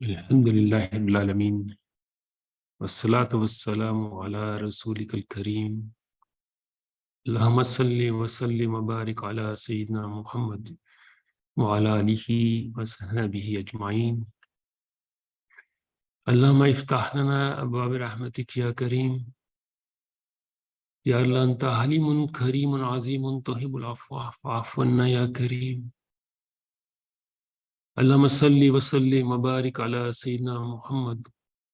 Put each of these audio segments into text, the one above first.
Alhamdulillah Rabbil Alameen. Wassalatu wassalamu ala Rasulika al-Kareem. Allahumma salli wa sallim wa barik ala Sayyidina Muhammad wa ala alihi wa sahbihi ajma'in. Allahumma iftah lana abwaab rahmatik ya Kareem. Ya Allah anta halimun kareemun azimun tuhibbul afwa fa'fu anna ya Kareem. Allahumma salli wa sallim wa barik ala Sayyidina Muhammad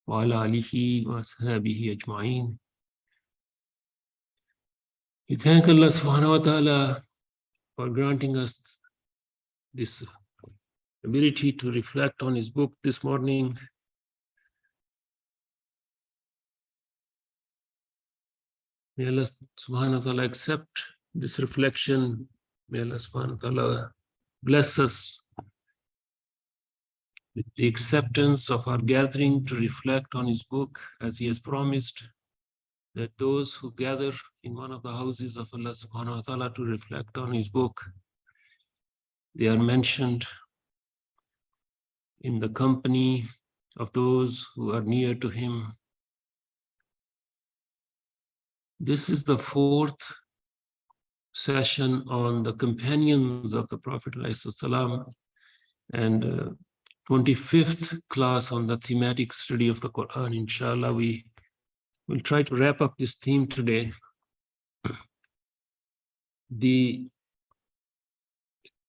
wa ala alihi wa sahbihi ajma'in. We thank Allah subhanahu wa ta'ala for granting us this ability to reflect on his book this morning. May Allah subhanahu wa ta'ala accept this reflection. May Allah subhanahu wa ta'ala bless us with the acceptance of our gathering to reflect on his book, as he has promised that those who gather in one of the houses of Allah subhanahu wa ta'ala to reflect on his book, they are mentioned in the company of those who are near to him. This is the fourth session on the companions of the Prophet ﷺ, and 25th class on the thematic study of the Qur'an. Inshallah, we will try to wrap up this theme today. The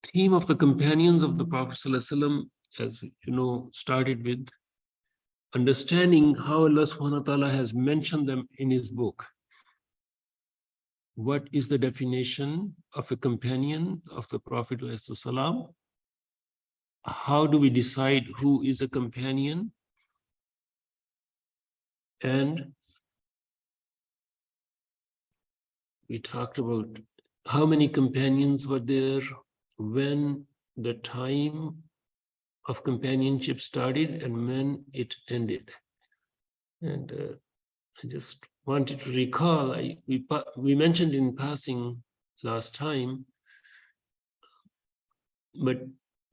theme of the companions of the Prophet ﷺ, as you know, started with understanding how Allah subhanahu wa ta'ala has mentioned them in his book. What is the definition of a companion of the Prophet ﷺ? How do we decide who is a companion? And we talked about how many companions were there, when the time of companionship started, and when it ended. And I just wanted to recall, we mentioned in passing last time, but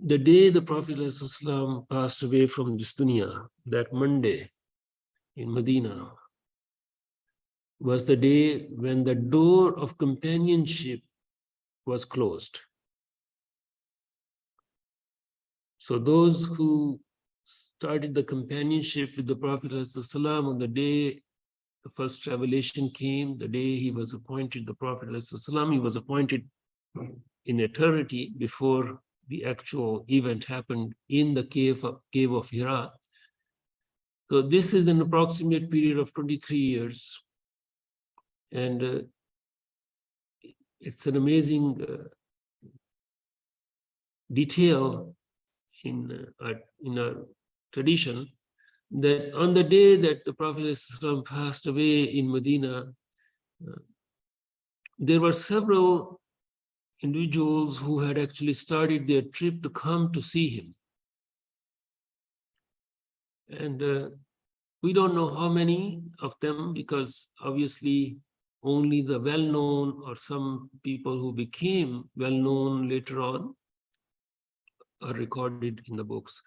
the day the Prophet ﷺ passed away from this dunya, that Monday in Medina, was the day when the door of companionship was closed. So those who started the companionship with the Prophet ﷺ on the day the first revelation came, the day he was appointed the Prophet ﷺ, he was appointed in eternity before the actual event happened in the cave of Hira. So this is an approximate period of 23 years. And it's an amazing detail in our tradition that on the day that the Prophet ﷺ passed away in Medina, there were several individuals who had actually started their trip to come to see him. And we don't know how many of them, because obviously only the well-known or some people who became well-known later on are recorded in the books.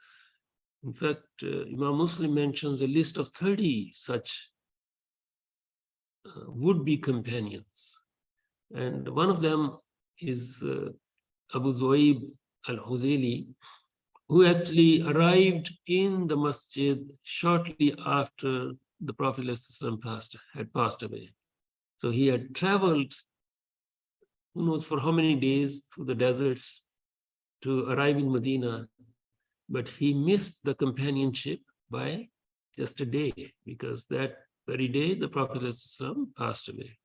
In fact, Imam Muslim mentions a list of 30 such would-be companions. And one of them is Abu Zu'ayb al-Huzayli, who actually arrived in the masjid shortly after the Prophet ﷺ had passed away. So he had traveled, who knows for how many days, through the deserts to arrive in Medina, but he missed the companionship by just a day, because that very day the Prophet ﷺ passed away.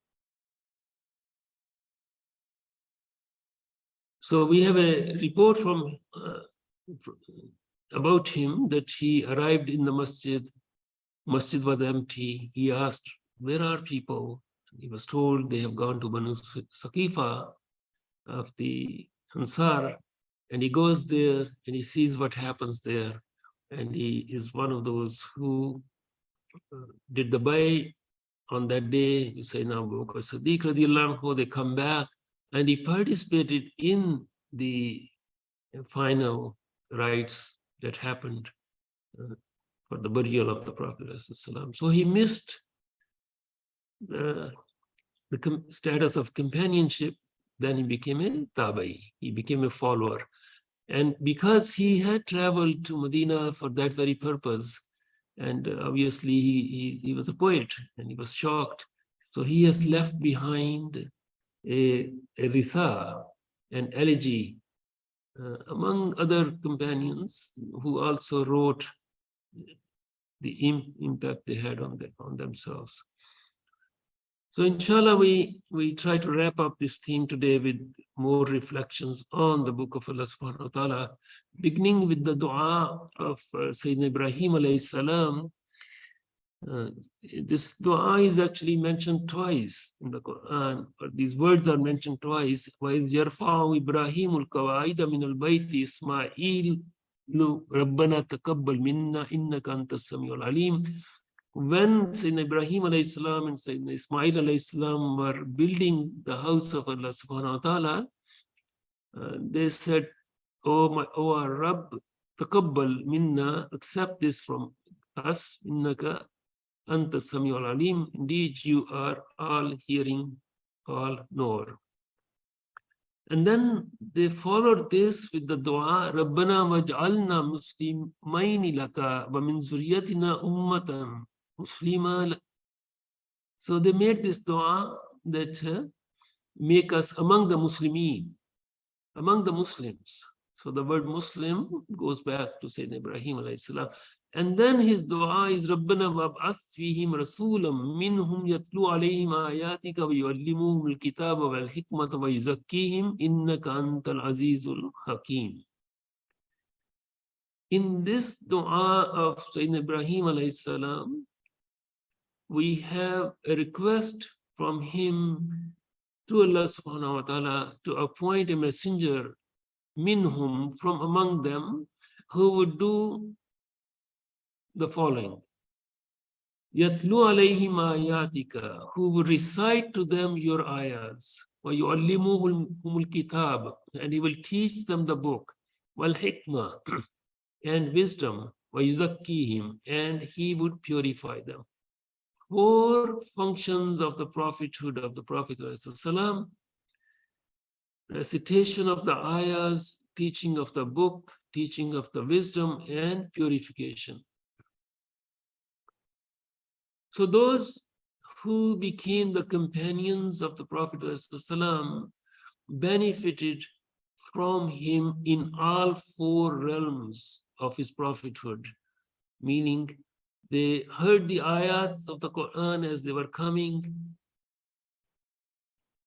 So we have a report from about him that he arrived in the masjid. Masjid was empty. He asked, "Where are people?" He was told they have gone to Banu Saqifa of the Ansar. And he goes there and he sees what happens there. And he is one of those who did the bay on that day. You say now, Abu Bakr Siddiq radiallahu anhu, they come back, and he participated in the final rites that happened for the burial of the Prophet ﷺ. So he missed the status of companionship. Then he became a tabai, he became a follower. And because he had traveled to Medina for that very purpose, and obviously he was a poet and he was shocked. So he has left behind a ritha, an elegy, among other companions who also wrote the impact they had on themselves. So inshallah, we try to wrap up this theme today with more reflections on the book of Allah subhanahu wa ta'ala, beginning with the dua of Sayyidina Ibrahim alayhi salam. This dua is actually mentioned twice in the Qur'an, or these words are mentioned twice. وَإِذْ يَرْفَعُ إِبْرَاهِيمُ الْقَوَاعِدَ مِنَ الْبَيْتِ إِسْمَاعِيلُ رَبَّنَا تَقَبَّلْ مِنَّا إِنَّكَ أَنْتَ السَّمِيعُ الْعَلِيمُ. When Sayyidina Ibrahim alayhi salam and Sayyidina Ismail alayhi salam were building the house of Allah subhanahu wa ta'ala, they said, oh our Rabb, taqabbal minna, accept this from us, innaka anta sami'ul alim, indeed you are all hearing, all knower. And then they followed this with the dua, Rabbana waj'alna muslimayni laka wa min zurriyatina ummatan muslima. So they made this dua that make us among the Muslimin, among the Muslims. So the word Muslim goes back to Sayyidina Ibrahim alayhi salam. And then his dua is Rabbana wab'ath fihim rasulam minhum yatlu alayhim ayatika wa yuallimuhum al-kitaba wal hikmata wa yuzakkihim innaka antal azizul hakim. In this dua of Sayyidina Ibrahim alayhi salam, we have a request from him to Allah subhanahu wa ta'ala to appoint a messenger minhum, from among them, who would do the following. Yatlu alayhim ayatika, who would recite to them your ayats. Wa yuallimuhumul kitab, and he will teach them the book. Wal hikmah, and wisdom. Wa yuzakkihim, and he would purify them. 4 functions of the prophethood of the Prophet ﷺ: recitation of the ayahs, teaching of the book, teaching of the wisdom, and purification. So those who became the companions of the Prophet ﷺ benefited from him in all 4 realms of his prophethood, meaning they heard the ayats of the Qur'an as they were coming.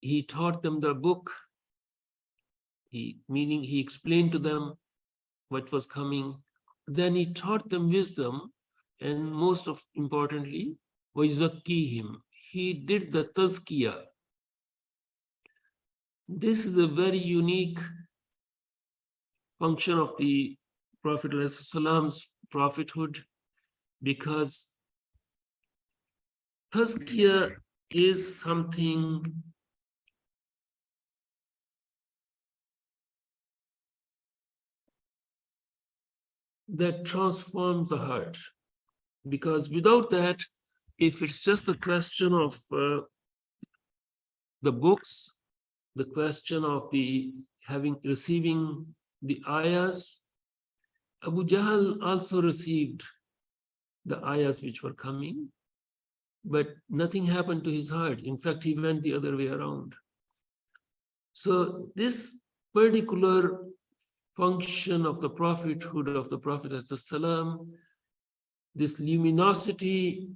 He taught them the book, meaning he explained to them what was coming. Then he taught them wisdom, and most importantly, وَيُزَكِّيهِمْ, he did the tazkiyah. This is a very unique function of the Prophet ﷺ's prophethood, because tazkiyah is something that transforms the heart. Because without that, if it's just the question of the books, the question of the receiving the ayahs, Abu Jahl also received the ayahs which were coming, but nothing happened to his heart. In fact, he went the other way around. So this particular function of the prophethood of the Prophet ﷺ, this luminosity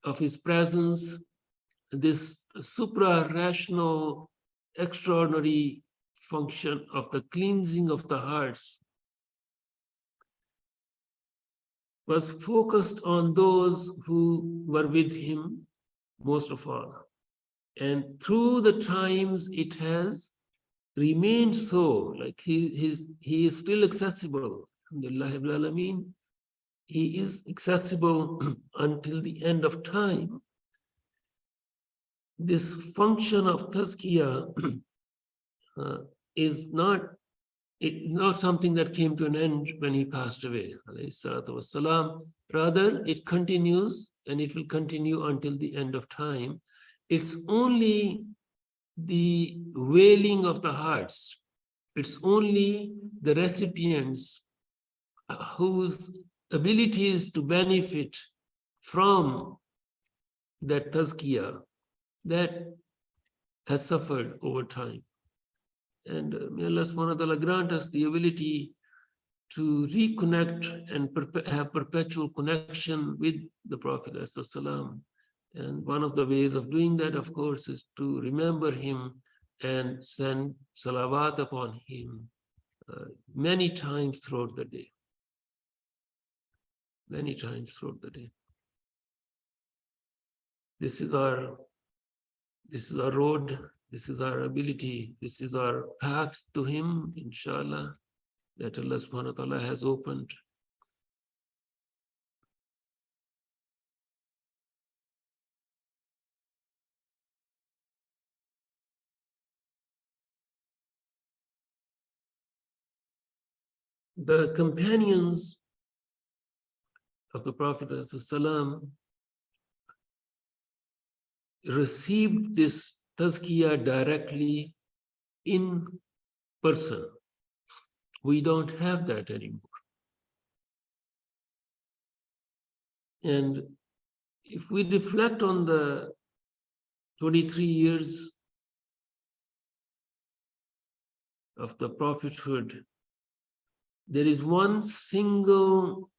of his presence, this supra-rational, extraordinary function of the cleansing of the hearts, was focused on those who were with him most of all. And through the times, it has remained so, like he is still accessible. Alhamdulillah, he is accessible until the end of time. This function of tazkiyah is not something that came to an end when he passed away. Rather, it continues and it will continue until the end of time. It's only the wailing of the hearts. It's only the recipients whose abilities to benefit from that tazkiyah that has suffered over time. And may Allah subhanahu wa ta'ala grant us the ability to reconnect and have perpetual connection with the Prophet ﷺ. And one of the ways of doing that, of course, is to remember him and send salawat upon him many times throughout the day. Many times throughout the day. This is our road, this is our ability, this is our path to him, inshallah, that Allah subhanahu wa ta'ala has opened. The companions of the Prophet ﷺ received this tazkiyah directly in person. We don't have that anymore. And if we reflect on the 23 years of the prophethood, there is one single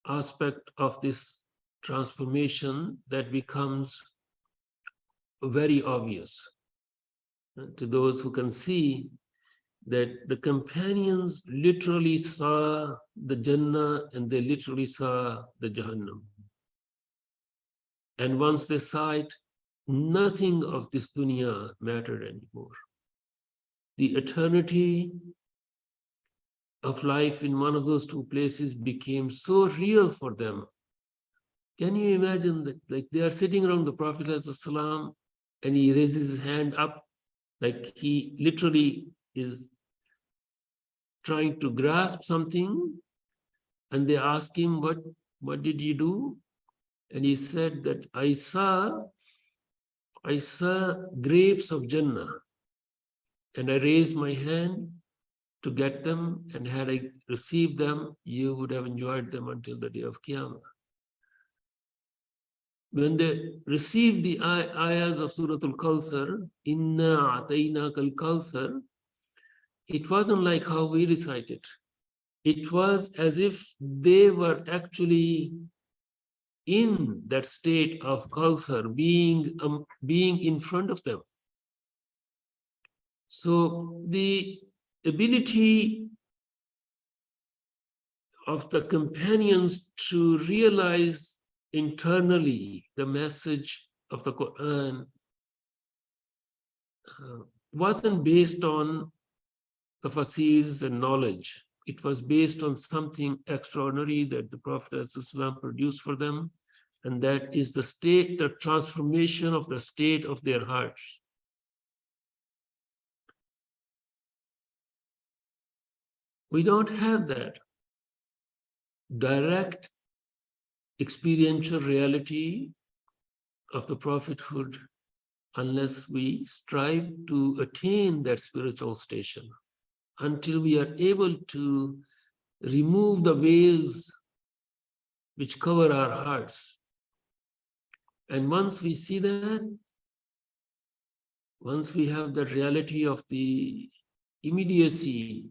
aspect of this transformation that becomes very obvious to those who can see that the companions literally saw the Jannah and they literally saw the Jahannam. And once they saw it, nothing of this dunya mattered anymore. The eternity of life in one of those two places became so real for them. Can you imagine that? Like they are sitting around the Prophet ﷺ and he raises his hand up, like he literally is trying to grasp something, and they ask him, what did you do? And he said that I saw grapes of Jannah, and I raised my hand to get them, and had I received them, you would have enjoyed them until the day of Qiyamah. When they received the ayahs of Surah Al-Kawthar, Inna Ataynaka Al-Kawthar, it wasn't like how we recite it. It was as if they were actually in that state of Kawthar, being in front of them. So the ability of the companions to realize internally the message of the Qur'an wasn't based on the tafsirs and knowledge. It was based on something extraordinary that the Prophet ﷺ produced for them, and that is the transformation of the state of their hearts. We don't have that direct experiential reality of the prophethood unless we strive to attain that spiritual station, until we are able to remove the veils which cover our hearts. And once we see that, once we have the reality of the immediacy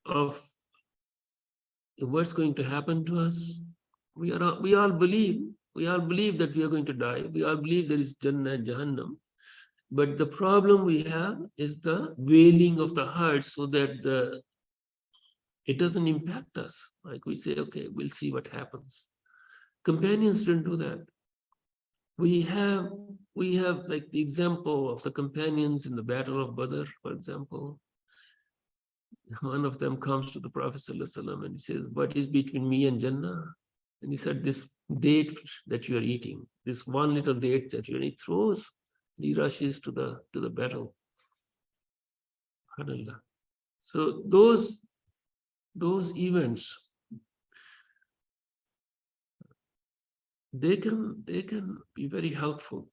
of what's going to happen to us, we all believe that we are going to die. We all believe there is Jannah and Jahannam. But the problem we have is the wailing of the heart, so that it doesn't impact us. Like we say, okay, we'll see what happens. Companions didn't do that. We have like the example of the companions in the Battle of Badr, for example. One of them comes to the Prophet ﷺ and he says, what is between me and Jannah? And he said, this date that you are eating, this one little date that you are eating, throws. He rushes to the battle. So those those events, they can be very helpful.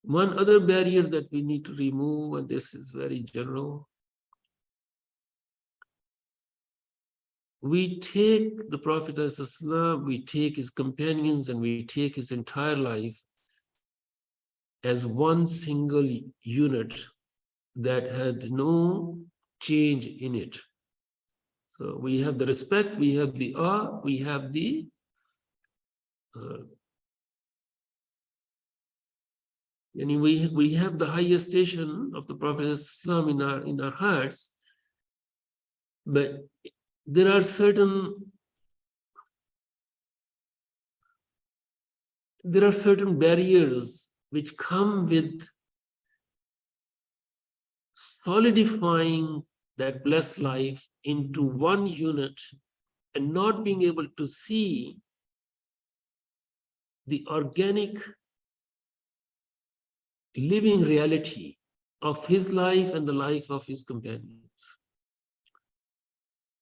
One other barrier that we need to remove, and this is very general, we take the Prophet ﷺ, we take his companions, and we take his entire life as one single unit that had no change in it. So we have the respect, we have the awe, we have the and we have the highest station of the Prophet ﷺ in our hearts, but there are certain barriers which come with solidifying that blessed life into one unit and not being able to see the organic living reality of his life and the life of his companions.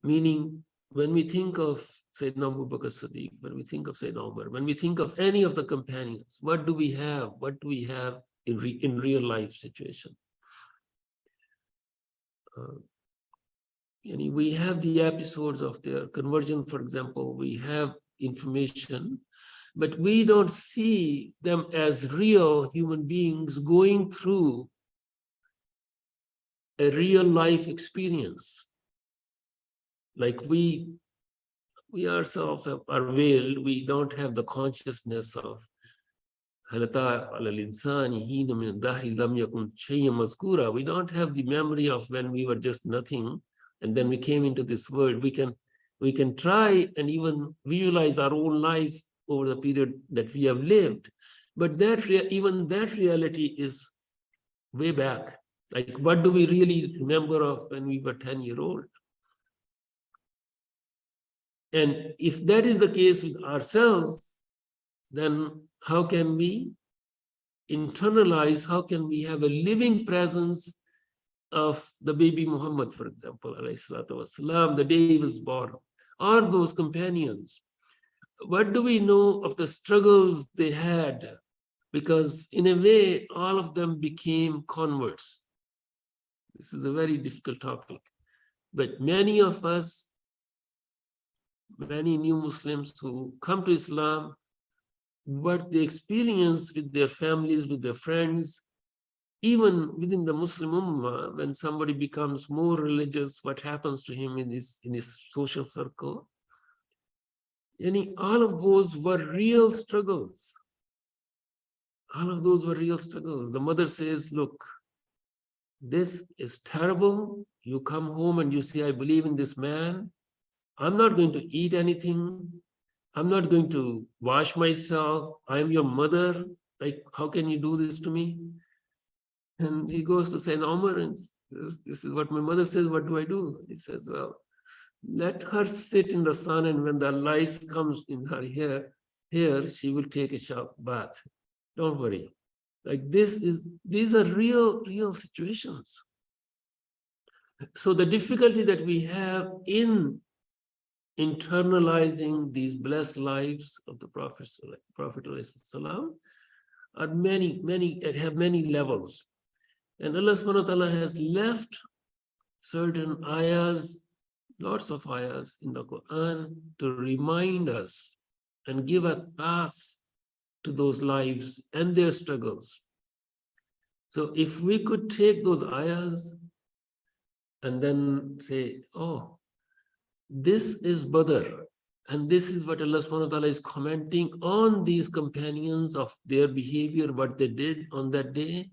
Meaning, when we think of Sayyidina Abu Bakr Siddiq, when we think of Sayyidina Umar, when we think of any of the companions, what do we have? What do we have in real life situation? We have the episodes of their conversion, for example, we have information, but we don't see them as real human beings going through a real life experience. Like we ourselves are veiled, we don't have the consciousness of we don't have the memory of when we were just nothing and then we came into this world. We can try and even visualize our own life over the period that we have lived, but even that reality is way back. Like, what do we really remember of when we were 10-year-old? And if that is the case with ourselves, then how can we internalize, how can we have a living presence of the baby Muhammad, for example, alayhi salatu wasalam, the day he was born, or those companions? What do we know of the struggles they had? Because in a way, all of them became converts. This is a very difficult topic. But many of us, many new Muslims who come to Islam, what they experience with their families, with their friends, even within the Muslim Ummah, when somebody becomes more religious, what happens to him in his social circle? All of those were real struggles. All of those were real struggles. The mother says, look, this is terrible. You come home and you say, I believe in this man. I'm not going to eat anything. I'm not going to wash myself. I'm your mother. Like, how can you do this to me? And he goes to Sayyidina Umar and says, this is what my mother says, what do I do? He says, well, let her sit in the sun, and when the lice comes in her hair, she will take a shower bath. Don't worry. Like, these are real situations. So the difficulty that we have in internalizing these blessed lives of the Prophet ﷺ are many, have many levels. And Allah subhanahu wa ta'ala has left certain ayahs, lots of ayahs in the Qur'an to remind us and give a path to those lives and their struggles. So if we could take those ayahs and then say, oh, this is Badr, and this is what Allah subhanahu wa ta'ala is commenting on these companions of their behavior, what they did on that day.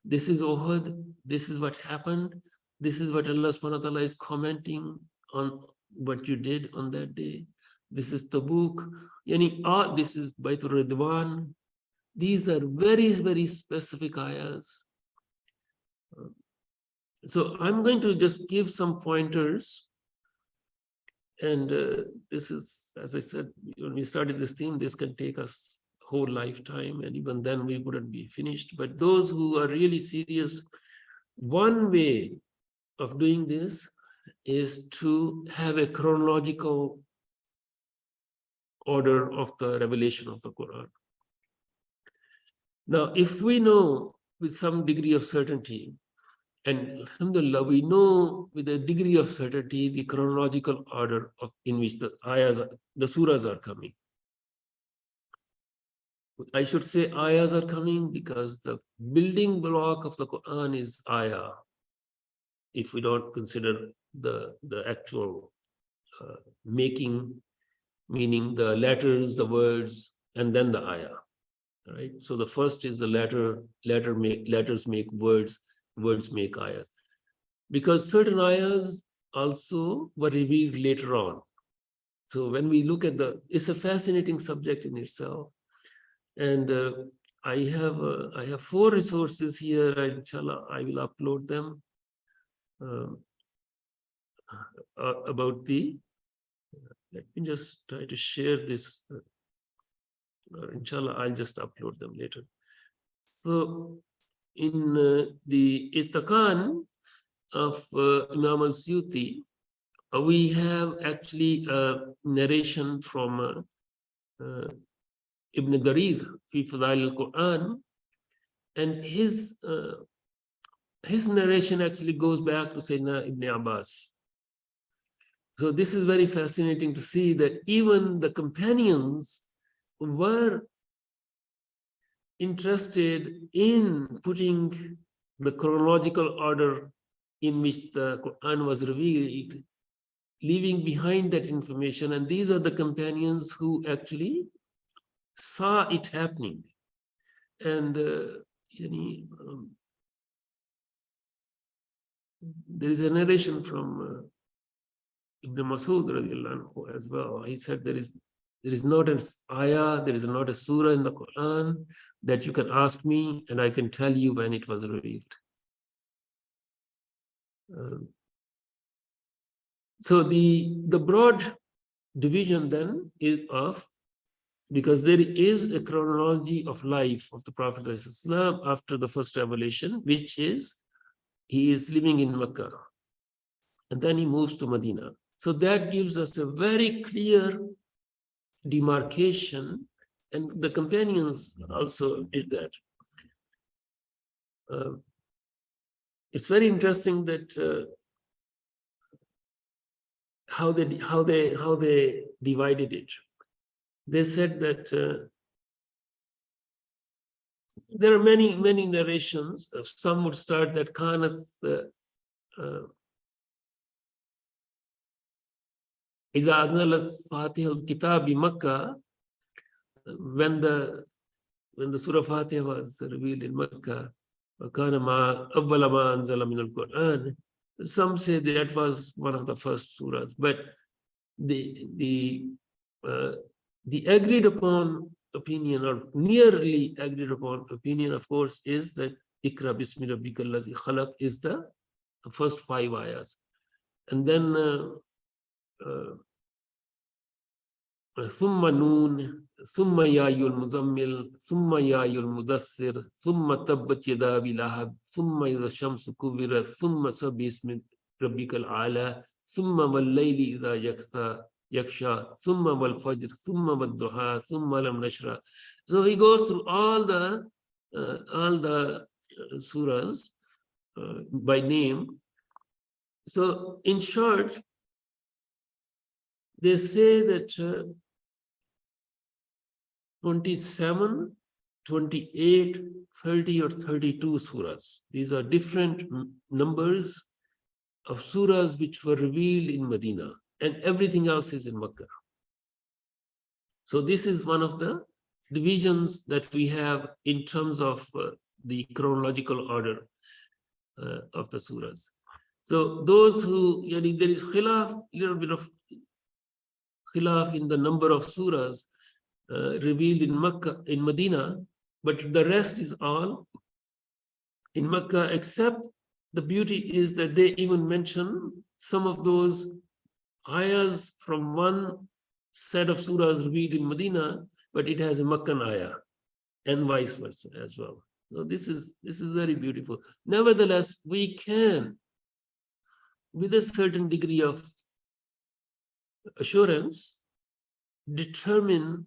This is Uhud, this is what happened. This is what Allah subhanahu wa ta'ala is commenting on what you did on that day. This is Tabuk, this is Baitur Ridwan. These are very specific ayahs. So I'm going to just give some pointers. And this is, as I said, when we started this theme, this can take us a whole lifetime, and even then we wouldn't be finished. But those who are really serious, one way of doing this is to have a chronological order of the revelation of the Quran. Now, if we know with some degree of certainty, and alhamdulillah, we know with a degree of certainty the chronological order in which the ayahs, the surahs are coming. I should say ayahs are coming because the building block of the Quran is ayah, if we don't consider the actual making, meaning the letters, the words, and then the ayah. Right? So the first is the letters make words, words make ayahs. Because certain ayahs also were revealed later on. So when we look at it's a fascinating subject in itself. And I have 4 resources here. Inshallah, I will upload them about let me just try to share this. Inshallah, I'll just upload them later. So in the Itaqan of Imam al-Suyuti, we have actually a narration from Ibn Darid fi Fadail al-Quran, and his narration actually goes back to Sayyidina Ibn Abbas. So this is very fascinating to see that even the companions were interested in putting the chronological order in which the Quran was revealed, leaving behind that information. And these are the companions who actually saw it happening. And there is a narration from Ibn Masud radiallahu anhu as well. He said there is not an ayah, there is not a surah in the Quran that you can ask me and I can tell you when it was revealed. So the broad division then is because there is a chronology of life of the Prophet ﷺ after the first revelation, which is he is living in Mecca and then he moves to Medina. So that gives us a very clear demarcation, and the companions also did that. It's very interesting that how they divided it. They said that there are many narrations. Some would start that Kanath Iza adnalat Fatih al-Kitab in Makkah, when the Surah Fatiha was revealed in Makkah, awwala ma anzala min al-Quran. Some say that was one of the first surahs, but the agreed upon opinion, or nearly agreed upon opinion, of course, is that Ikra bismi rabbikal ladzi khalaq is the first 5 ayahs, and then ثم نون ثم يا أيها المزمل ثم يا أيها المدثر ثم تبت يدا أبي لهب ثم إذا الشمس كورت ثم سبح اسم ربك الأعلى ثم والليل إذا يغشى ثم والفجر ثم والضحى ثم لم نشرح. So he goes through all the surahs by name. So in short, they say that 27, 28, 30 or 32 surahs. These are different numbers of surahs which were revealed in Medina, and everything else is in Makkah. So this is one of the divisions that we have in terms of the chronological order of the surahs. So those who, there is little bit of khilaf in the number of surahs revealed in Makkah, in Medina, but the rest is all in Makkah, except the beauty is that they even mention some of those ayahs from one set of surahs revealed in Medina, but it has a Meccan ayah, and vice versa as well. So this is very beautiful. Nevertheless, we can with a certain degree of assurance, determine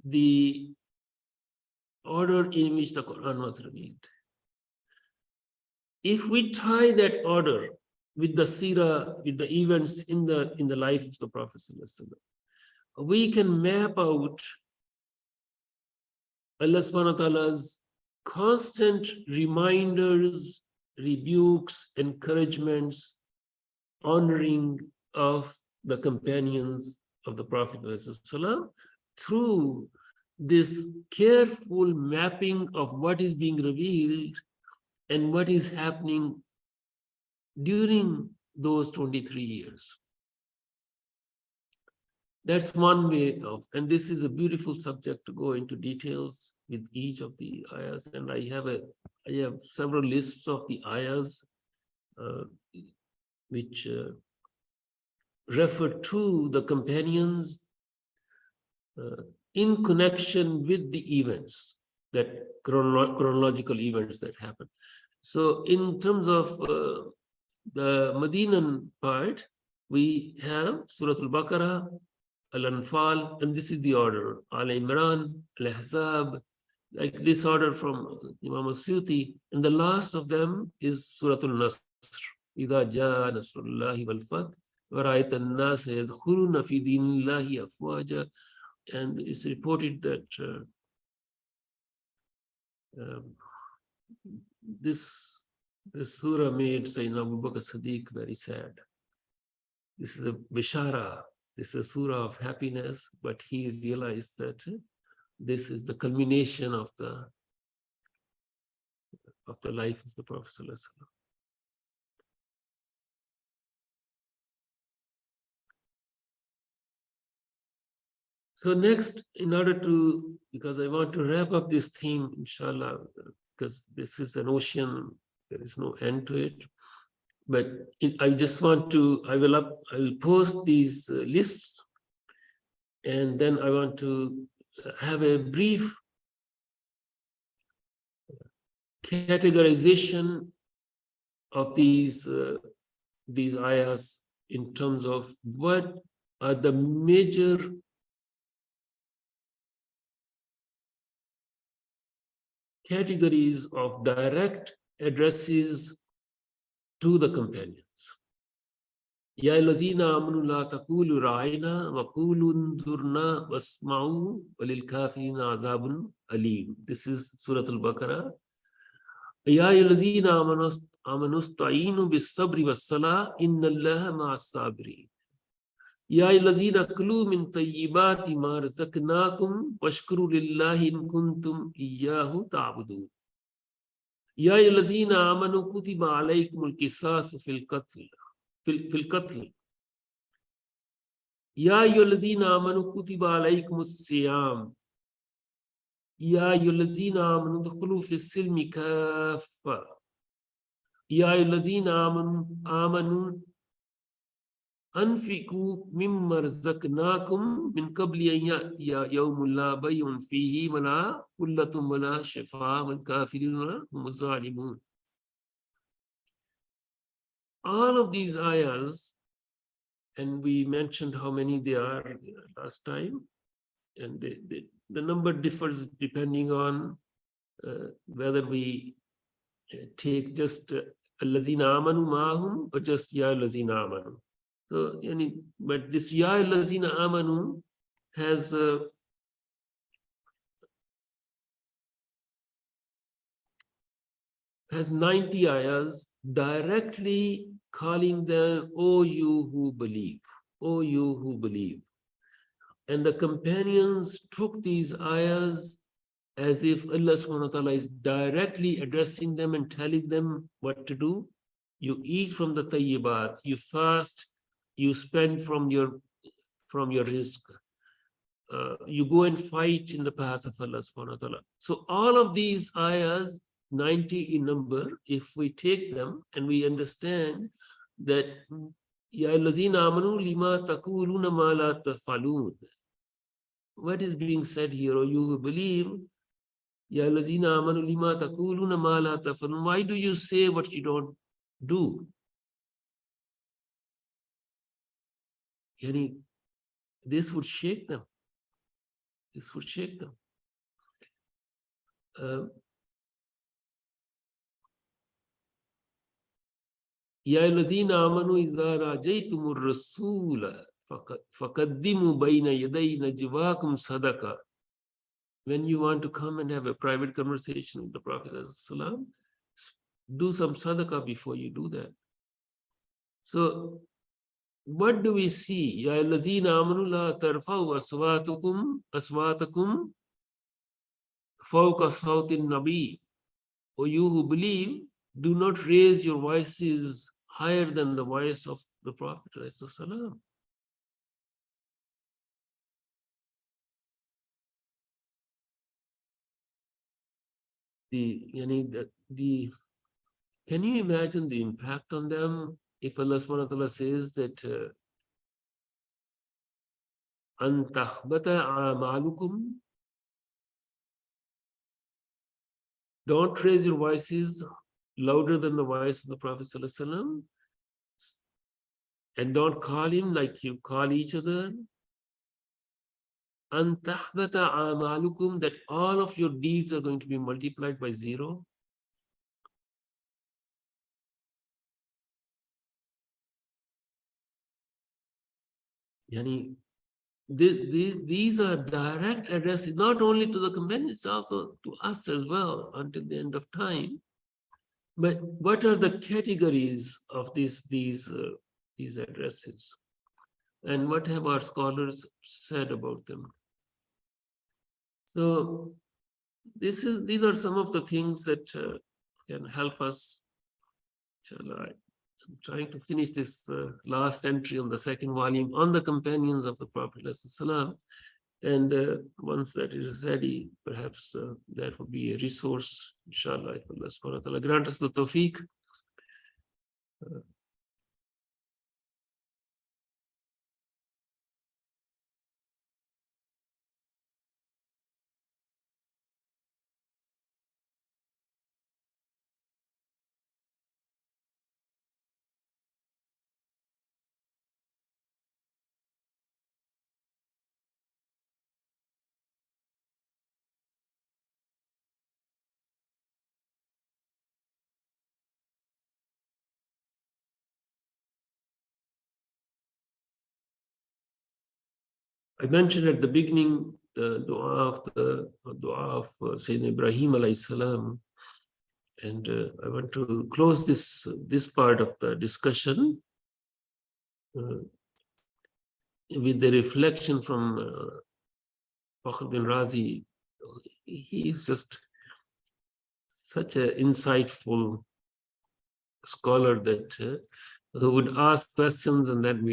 the order in which the Quran was revealed. If we tie that order with the seerah, with the events in the life of the Prophet, we can map out Allah subhanahu wa ta'ala's constant reminders, rebukes, encouragements, honoring of the companions of the Prophet through this careful mapping of what is being revealed and what is happening during those 23 years. That's one way of, and this is a beautiful subject to go into details with each of the ayahs. And I have several lists of the ayahs which refer to the companions in connection with the events, that chronological events that happen. So in terms of the Medinan part, we have Surah Al-Baqarah, Al-Anfal, and this is the order: Al-Imran, Al-Ahzab, like this order from Imam As-Suyuti, and the last of them is Surah Al-Nasr. إِذَا جَاءَ نَصْرُ اللَّهِ وَالْفَتْحُ وَرَأَيْتَ النَّاسَ يَدْخُلُونَ فِي دِينِ اللَّهِ أَفْوَاجًا. And it's reported that this surah made Sayyidina Abu Bakr Siddiq very sad. This is a bishara. This is a surah of happiness, but he realized that this is the culmination of the life of the Prophet ﷺ. So next, in order to, because I want to wrap up this theme, inshallah, because this is an ocean, there is no end to it. But I just want to, I will post these lists, and then I want to have a brief categorization of these ayahs in terms of what are the major categories of direct addresses to the companions. Ya ayyuhallazina amanu la taqulu ra'ayna wa qulu unzurna wasma'u walil kafirina azabun alim. This is Surah Al-Baqarah. Ya ayyuhallazina amanu ista'inu bis-sabri was-salah innallaha ma'as-sabirin. Ya ayyuhallazina kulu min tayyibati ma razaqnakum washkuru lillahi in kuntum iyyahu ta'budun. Ya ayyuhallazina amanu kutiba alaykumul qisas fil qatl. Ya ayyuhallazina amanu kutiba alaykumus siyam. Ya ayyuhallazina amanu udkhulu fis silmi kaffa. Ya ayyuhallazina amanu anfiqu mimma razaqnakum min qabli an ya'tiya yawmun la bay'un fihi wa la khullatun wa la shifaa wal kafiruna hum zalimun. All of these ayahs, and we mentioned how many they are last time, and the number differs depending on whether we take just allazina amanu ma'ahum or just ya allazina amanu. So, but this ya allazina amanu has 90 ayahs directly calling them, "O you who believe, O you who believe." And the companions took these ayahs as if Allah subhanahu wa ta'ala is directly addressing them and telling them what to do. You eat from the tayyibat, you fast, you spend from your rizq. You go and fight in the path of Allah subhanahu wa ta'ala. So all of these ayahs, 90 in number, if we take them and we understand that Ya alladhina amanu lima taquluna ma la taf'alun. What is being said here? O you who believe, Ya alladhina amanu lima taquluna ma la taf'alun. Why do you say what you don't do? Yani, this would shake them. This would shake them. Ya allazina amanu idza rajaytumur rasula faqaddimu bayna yaday najwakum sadaqa. When you want to come and have a private conversation with the Prophet ﷺ, do some sadaqah before you do that. So what do we see? Ya allazina amanu la tarfa'u aswatakum fawqa sawtin nabi. O you who believe, do not raise your voices higher than the voice of the Prophet ﷺ. Can you imagine the impact on them if Allah subhanahu wa ta'ala says that an tahbata a'malukum, don't raise your voices louder than the voice of the Prophet sallallahu alaihi wasallam, and don't call him like you call each other. An tahbata a'malukum, that all of your deeds are going to be multiplied by 0. Yani, these are direct addresses not only to the companions, also to us as well until the end of time. But what are the categories of these addresses, and what have our scholars said about them? So these are some of the things that can help us. I'm trying to finish this last entry on the second volume on the companions of the Prophet ﷺ. And once that is ready, perhaps that will be a resource, inshallah, if Allah subhanahu wa ta'ala grant us the tawfiq. I mentioned at the beginning the dua of Sayyidina Ibrahim alayhi salam, and I want to close this part of the discussion with the reflection from Fakhr bin Razi. He is just such an insightful scholar that who would ask questions and then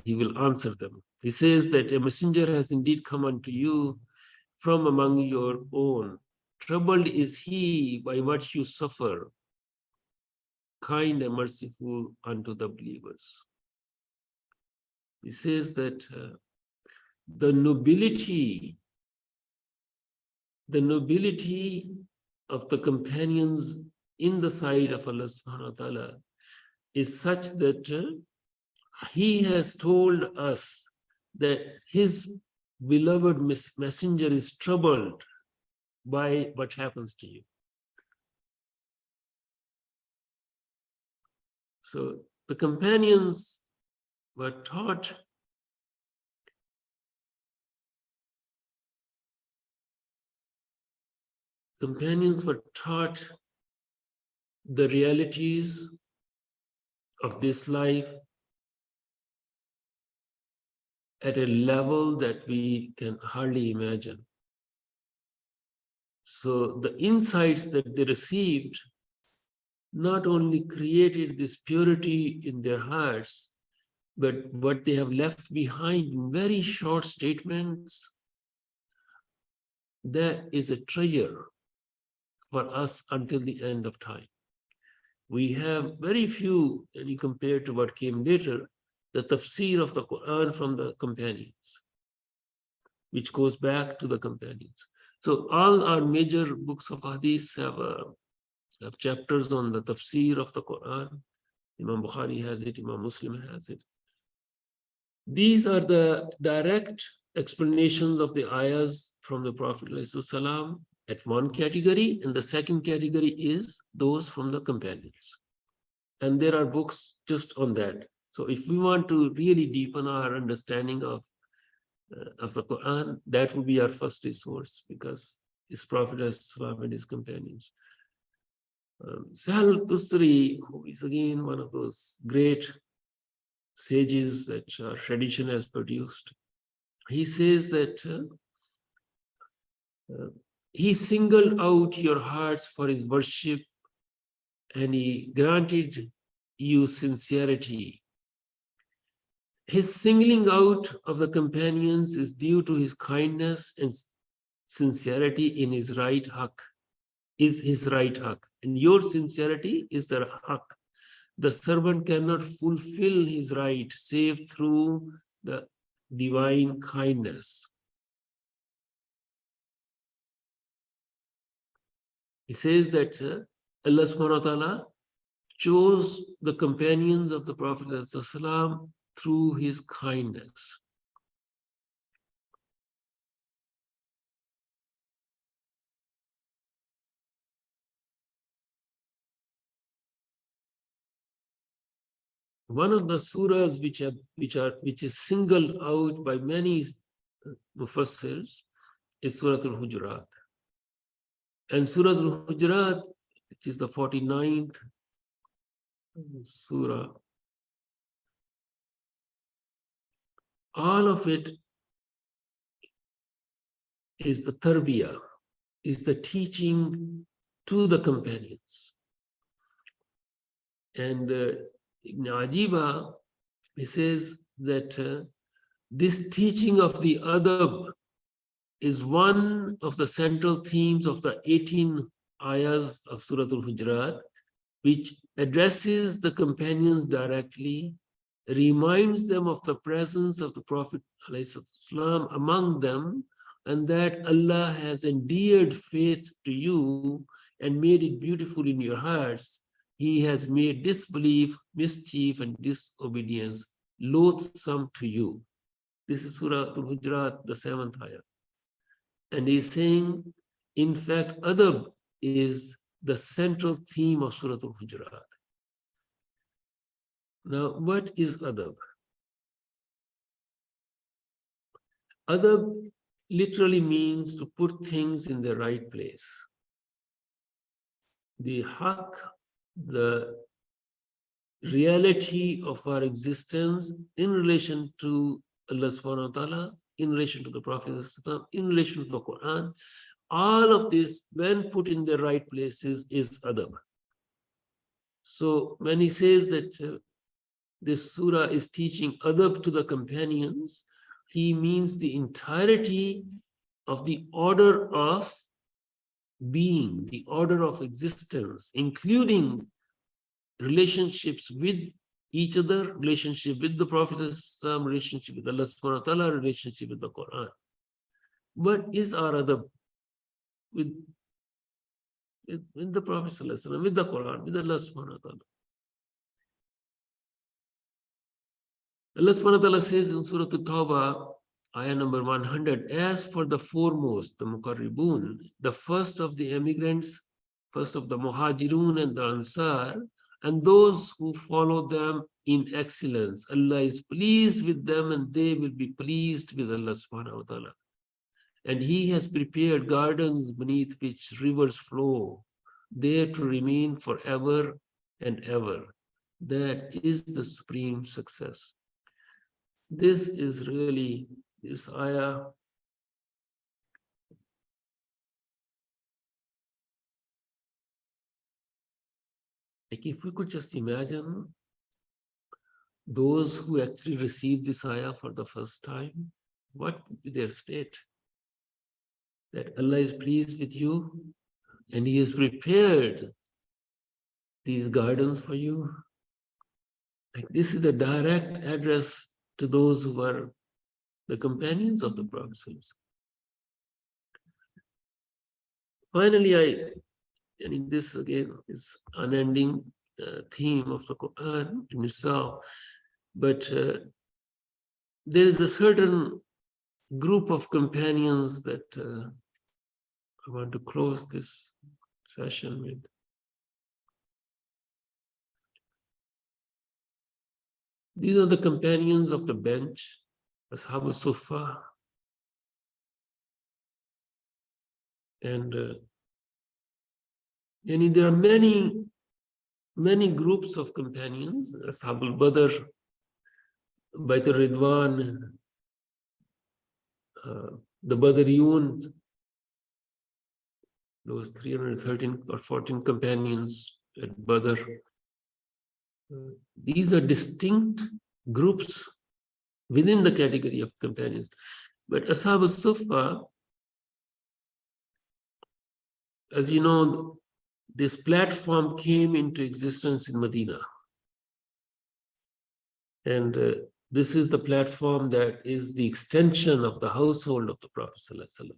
he will answer them. He says that a messenger has indeed come unto you from among your own. Troubled is he by what you suffer, kind and merciful unto the believers. He says that the nobility of the companions in the sight of Allah subhanahu wa ta'ala is such that he has told us that his beloved messenger is troubled by what happens to you. So the companions were taught the realities of this life at a level that we can hardly imagine. So the insights that they received not only created this purity in their hearts, but what they have left behind in very short statements, that is a treasure for us until the end of time. We have very few, when compared to what came later, the tafsir of the Qur'an from the companions, which goes back to the companions. So all our major books of hadith have chapters on the tafsir of the Qur'an. Imam Bukhari has it, Imam Muslim has it. These are the direct explanations of the ayahs from the Prophet ﷺ at one category, and the second category is those from the companions. And there are books just on that. So if we want to really deepen our understanding of the Quran, that will be our first resource, because his Prophet ﷺ and his companions. Sahal Tustari, who is again one of those great sages that our tradition has produced, he says that he singled out your hearts for his worship, and he granted you sincerity. His singling out of the companions is due to his kindness and sincerity in his right haqq, is his right haqq. And your sincerity is the haqq. The servant cannot fulfill his right save through the divine kindness. He says that Allah subhanahu wa ta'ala chose the companions of the Prophet ﷺ through his kindness. One of the surahs which is singled out by many mufassirs is Surah Al-Hujurat. And Surah Al-Hujurat, which is the 49th surah, all of it is the tarbiyah, is the teaching to the companions. And Ibn Ajiba, he says that this teaching of the adab is one of the central themes of the 18 ayahs of Surah Al-Hujurat, which addresses the companions directly, reminds them of the presence of the Prophet ﷺ among them, and that Allah has endeared faith to you and made it beautiful in your hearts. He has made disbelief, mischief, and disobedience loathsome to you. This is Surah Al-Hujurat, the 7th ayah. And he's saying, in fact, adab is the central theme of Surah Al-Hujurat. Now, what is adab? Adab literally means to put things in the right place. The haqq, the reality of our existence in relation to Allah subhanahu wa ta'ala, in relation to the Prophet, in relation to the Quran, all of this, when put in the right places, is adab. So when he says that this surah is teaching adab to the companions, he means the entirety of the order of being, the order of existence, including relationships with each other, relationship with the Prophet, relationship with Allah subhanahu wa ta'ala, relationship with the Quran. What is our adab with the Prophet, with the Quran, with Allah subhanahu wa ta'ala? Allah subhanahu wa ta'ala says in Surah At-Tawbah, ayah number 100, as for the foremost, the Muqarribun, the first of the emigrants, first of the Muhajirun and the Ansar, and those who follow them in excellence, Allah is pleased with them and they will be pleased with Allah subhanahu wa ta'ala. And He has prepared gardens beneath which rivers flow, there to remain forever and ever. That is the supreme success. This is really, this ayah like if we could just imagine those who actually received this ayah for the first time, what would be their state? That Allah is pleased with you and He has prepared these gardens for you. Like this is a direct address to those who are the companions of the Prophet. Finally, and this again is unending theme of the Quran in itself, but there is a certain group of companions that I want to close this session with. These are the companions of the bench, Ashab al-Suffa. And there are many groups of companions, Ashab al-Badr, Bayt al-Ridwan, the Badriyun, those 313 or 14 companions at Badr. These are distinct groups within the category of companions. But Ashab al-Suffa, as you know, this platform came into existence in Medina. And this is the platform that is the extension of the household of the Prophet ﷺ.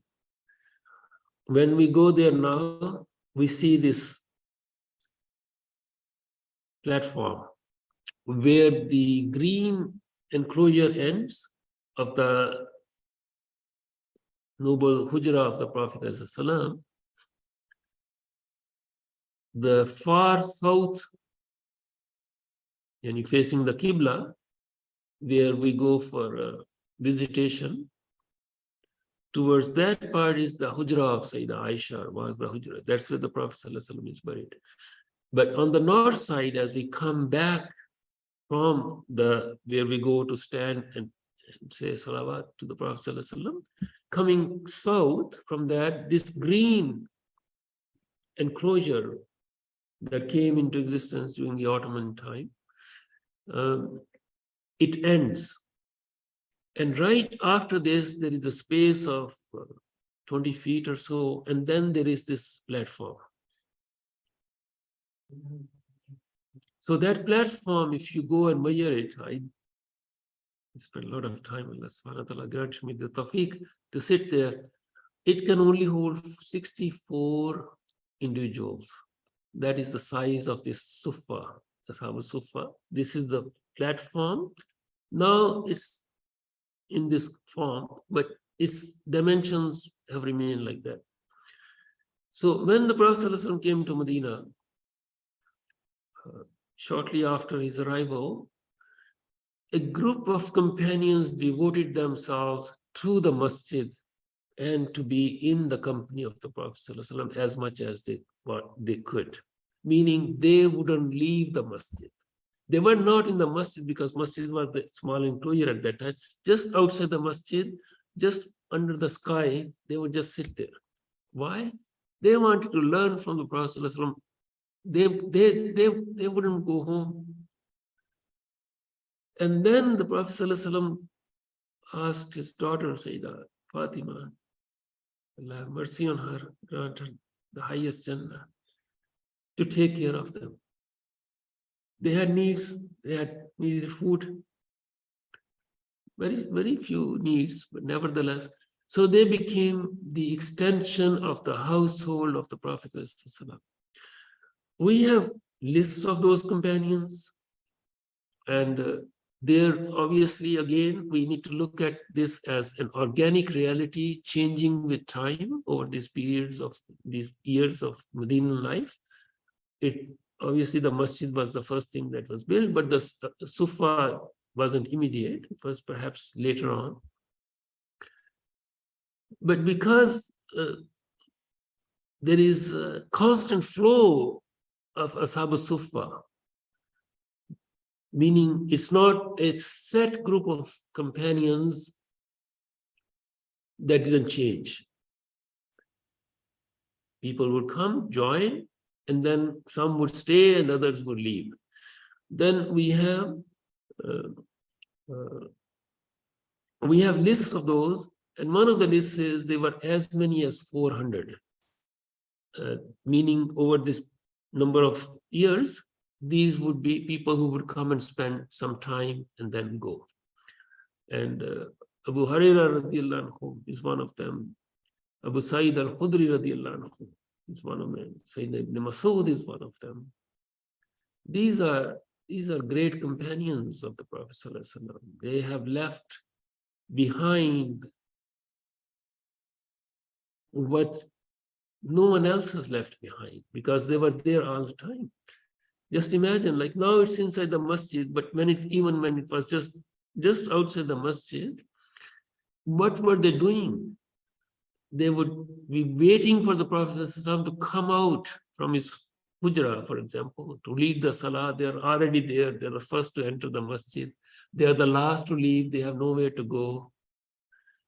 When we go there now, we see this platform where the green enclosure ends of the noble hujra of the Prophet ﷺ. The far south, and facing the Qibla, where we go for visitation, towards that part is the hujra of Sayyidah Aisha, was the hujra. That's where the Prophet ﷺ is buried. But on the north side, as we come back from where we go to stand and say salawat to the Prophet ﷺ, coming south from that, this green enclosure that came into existence during the Ottoman time, it ends. And right after this, there is a space of 20 feet or so, and then there is this platform. So that platform, if you go and measure it, I spent a lot of time, Allah subhanahu wa ta'ala grants me the tawfiq to sit there, it can only hold 64 individuals. That is the size of this Sufa, the Ashab Sufa. This is the platform. Now it's in this form, but its dimensions have remained like that. So when the Prophet ﷺ came to Medina, shortly after his arrival, a group of companions devoted themselves to the masjid and to be in the company of the Prophet ﷺ as much as they could, meaning they wouldn't leave the masjid. They were not in the masjid because masjid was the small enclosure at that time. Just outside the masjid, just under the sky, they would just sit there. Why? They wanted to learn from the Prophet ﷺ. They wouldn't go home. And then the Prophet ﷺ asked his daughter, Sayyidah Fatima, Allah have mercy on her, grant her the highest Jannah, to take care of them. They had needs, they had needed food, very few needs, but nevertheless. So they became the extension of the household of the Prophet ﷺ. We have lists of those companions, and there obviously, again, we need to look at this as an organic reality changing with time over these periods of these years of Medinan life. Obviously, the masjid was the first thing that was built, but the Sufa wasn't immediate. It was perhaps later on. But because there is a constant flow of Ashab al-Suffa, meaning it's not a set group of companions that didn't change. People would come, join, and then some would stay and others would leave. Then we have lists of those, and one of the lists says they were as many as 400, meaning over this number of years, these would be people who would come and spend some time and then go. And Abu Hurairah radiallahu anhu is one of them. Abu Sa'id al-Khudri radiallahu anhu is one of them. Sayyidina Ibn Masud is one of them. These are great companions of the Prophet ﷺ. They have left behind what no one else has left behind, because they were there all the time. Just imagine, like now it's inside the masjid, but even when it was just outside the masjid, what were they doing? They would be waiting for the Prophet ﷺ to come out from his hujra, for example, to lead the salah. They're already there. They're the first to enter the masjid. They are the last to leave. They have nowhere to go.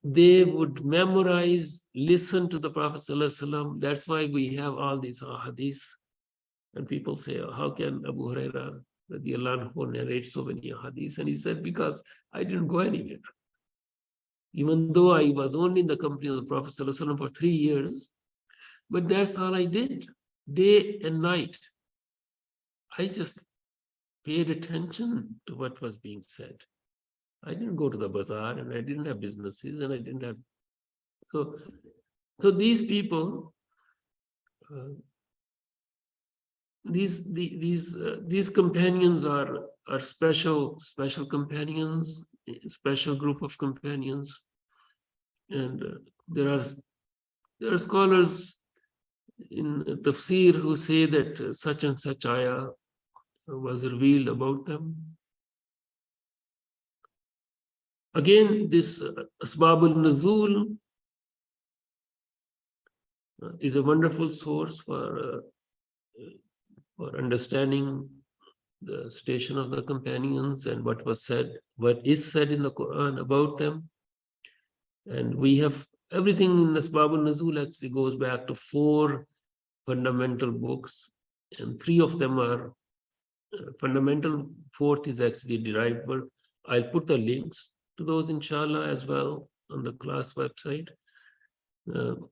They would memorize, listen to the Prophet ﷺ. That's why we have all these hadiths. And people say, how can Abu Huraira radiallahu anhu narrate so many hadiths? And he said, because I didn't go anywhere. Even though I was only in the company of the Prophet ﷺ for 3 years, but that's all I did, day and night. I just paid attention to what was being said. I didn't go to the bazaar, and I didn't have businesses, and I didn't have. So these people, these companions are special companions, special group of companions, and there are scholars in tafsir who say that such and such ayah was revealed about them. Again, this Asbab al-Nuzul is a wonderful source for understanding the station of the companions and what is said in the Qur'an about them. And we have everything in Asbab al-Nuzul actually goes back to 4 fundamental books, and 3 of them are fundamental. 4th is actually derived work. I'll put the links to those inshallah as well on the class website. Asbab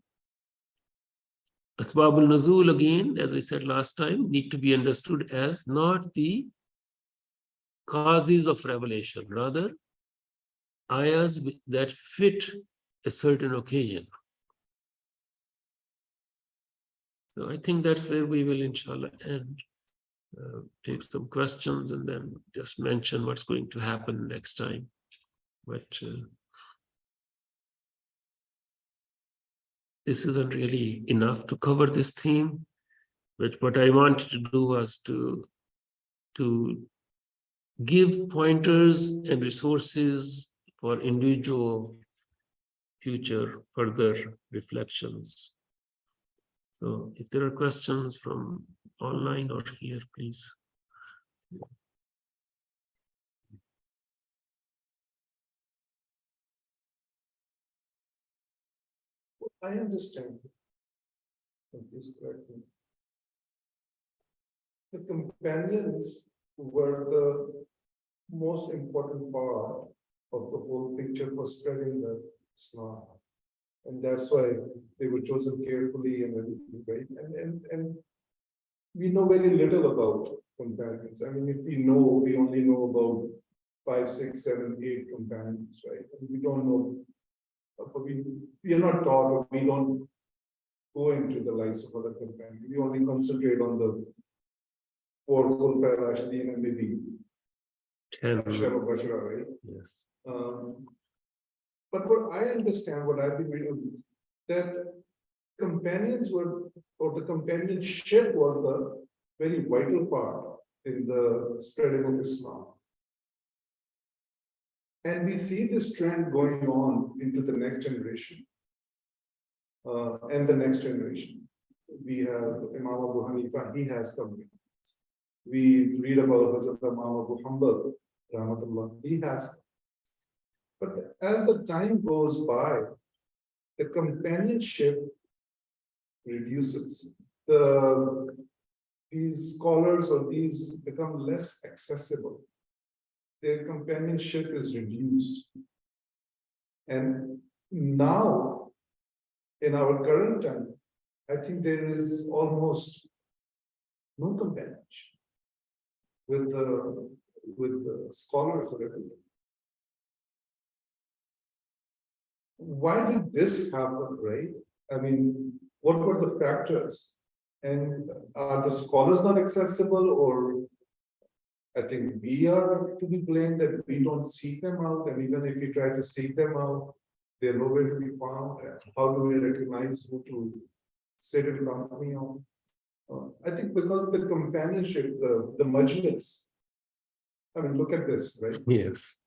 al-Nuzul, again, as I said last time, need to be understood as not the causes of revelation, rather ayahs that fit a certain occasion. So I think that's where we will inshallah end. Take some questions and then just mention what's going to happen next time. But this isn't really enough to cover this theme. But what I wanted to do was to give pointers and resources for individual future further reflections. So if there are questions from online or here, please. I understand. Please correct me. The companions were the most important part of the whole picture for spreading the Islam. And that's why they were chosen carefully and everything, right? And we know very little about companions. I mean, if we know, we only know about 5, 6, 7, 8 companions, right? And we don't know, we are not taught, or we don't go into the lives of other companions. We only concentrate on the 4 Khulafai Rashidin and maybe 10. Bashra, right? Yes. But what I understand, what I've been reading, that companions were, or the companionship was the very vital part in the spreading of Islam. And we see this trend going on into the next generation and the next generation. We have Imam Abu Hanifa, he has companions. We read about Hazrat Imam Abu Hanbal, Rahmatullah, he has. But as the time goes by, the companionship reduces. These scholars or these become less accessible. Their companionship is reduced. And now, in our current time, I think there is almost no companionship with the scholars or everything. Why did this happen, right? I mean, what were the factors? And are the scholars not accessible, or I think we are to be blamed that we don't seek them out, and even if we try to seek them out, they're nowhere to be found. How do we recognize who to sit in company of? I think because the companionship, the majlis, I mean, look at this, right? Yes.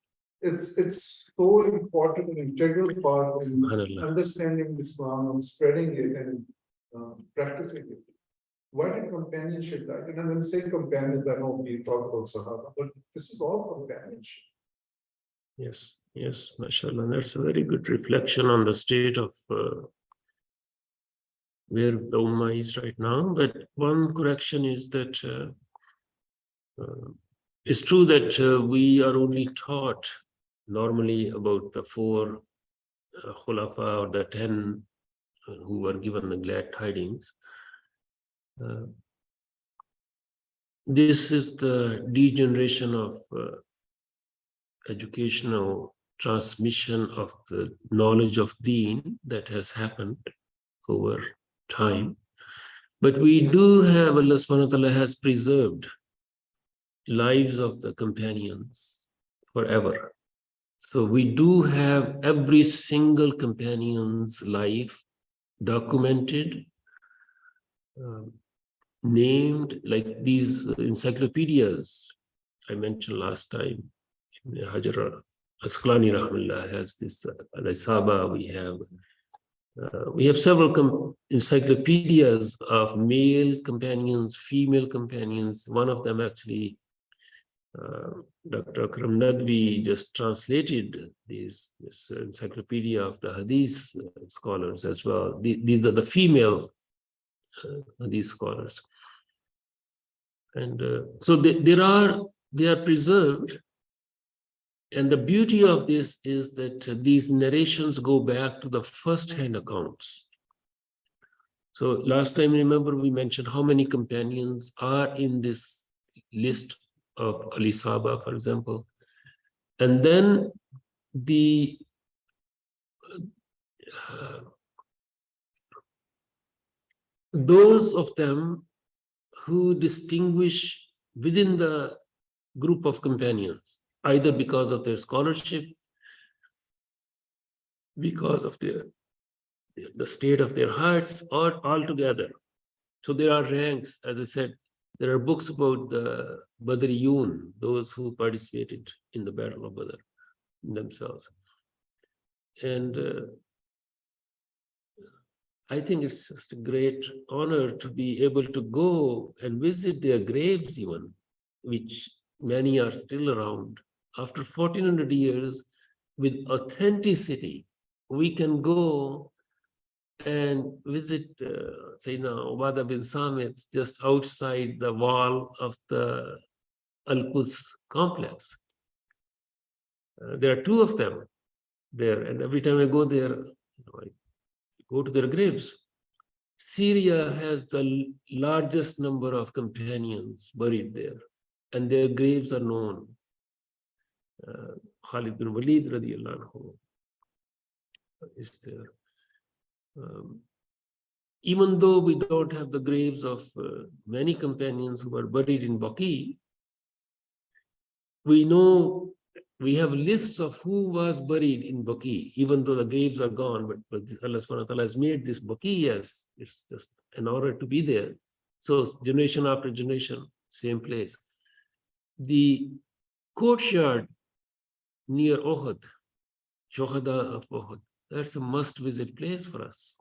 It's so important and integral part in Subhanallah. understanding Islam and spreading it and practicing it. Why did companionship die? And when I say companions, I know we talk about Sahaba, but this is all companionship. Yes, yes, mashallah. That's a very good reflection on the state of where the Ummah is right now. But one correction is that it's true that we are only taught normally about the four Khulafa or the 10 who were given the glad tidings. This is the degeneration of educational transmission of the knowledge of Deen that has happened over time. But we do have, Allah subhanahu wa ta'ala has preserved lives of the companions forever. So we do have every single companion's life documented, named, like these encyclopedias I mentioned last time. Hajar Asqalani Rahmatullah has this Al-Isaba. We have several encyclopedias of male companions, female companions. One of them actually, Dr. Akram Nadvi just translated this encyclopedia of the Hadith scholars as well. These are the female Hadith scholars. And so they are preserved. And the beauty of this is that these narrations go back to the first-hand accounts. So last time, remember, we mentioned how many companions are in this list of Ali Saba, for example. And then those of them who distinguish within the group of companions, either because of their scholarship, because of the state of their hearts, or altogether. So there are ranks, as I said, there are books about the Badriyun, those who participated in the Battle of Badr themselves. And I think it's just a great honor to be able to go and visit their graves even, which many are still around. After 1400 years, with authenticity, we can go and visit Sayyidina Ubadah bin Samit just outside the wall of the Al-Quds complex. There are two of them there, and every time I go there, I go to their graves. Syria has the largest number of companions buried there, and their graves are known. Khalid bin Walid radiallahu anhu is there. Even though we don't have the graves of many companions who are buried in Baqi, we know we have lists of who was buried in Baqi, even though the graves are gone, but Allah subhanahu wa ta'ala has made this Baqi, yes, it's just an honor to be there. So generation after generation, same place. The courtyard near Uhud, Shuhada of Uhud, that's a must-visit place for us.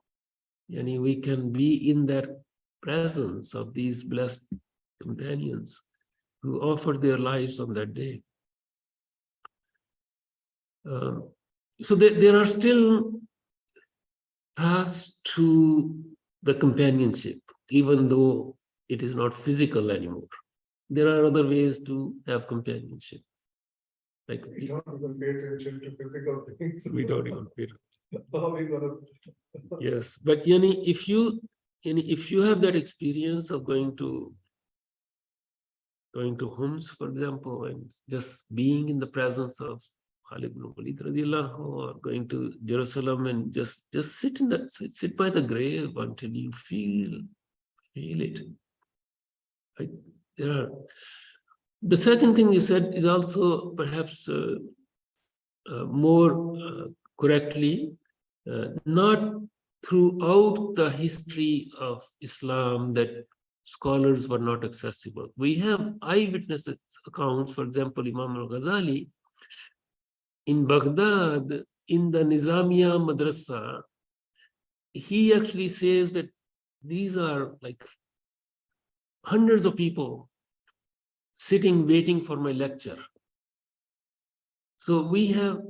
Yani we can be in that presence of these blessed companions who offered their lives on that day. So there are still paths to the companionship, even though it is not physical anymore. There are other ways to have companionship. Like we don't even pay attention to physical things. We don't even pay. How are we gonna? Yes, but yani, if you have that experience of going to Homs, for example, and just being in the presence of Khalid bin Walid radiallahu anhu, or going to Jerusalem and just sit by the grave until you feel it. There are The second thing you said is also perhaps more correctly, not throughout the history of Islam that scholars were not accessible. We have eyewitness accounts, for example, Imam al-Ghazali in Baghdad, in the Nizamiya Madrasa, he actually says that these are like hundreds of people sitting, waiting for my lecture. So we have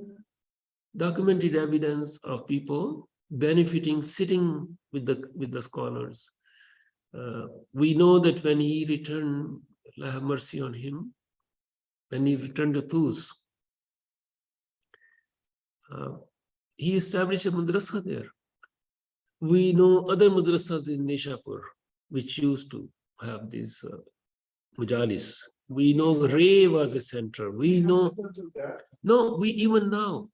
documented evidence of people benefiting, sitting with the scholars. We know that when he returned, Allah have mercy on him, when he returned to Tus, he established a madrasa there. We know other madrasas in Nishapur, which used to have these mujalis. We know Ray was a center. We know, no, we even now.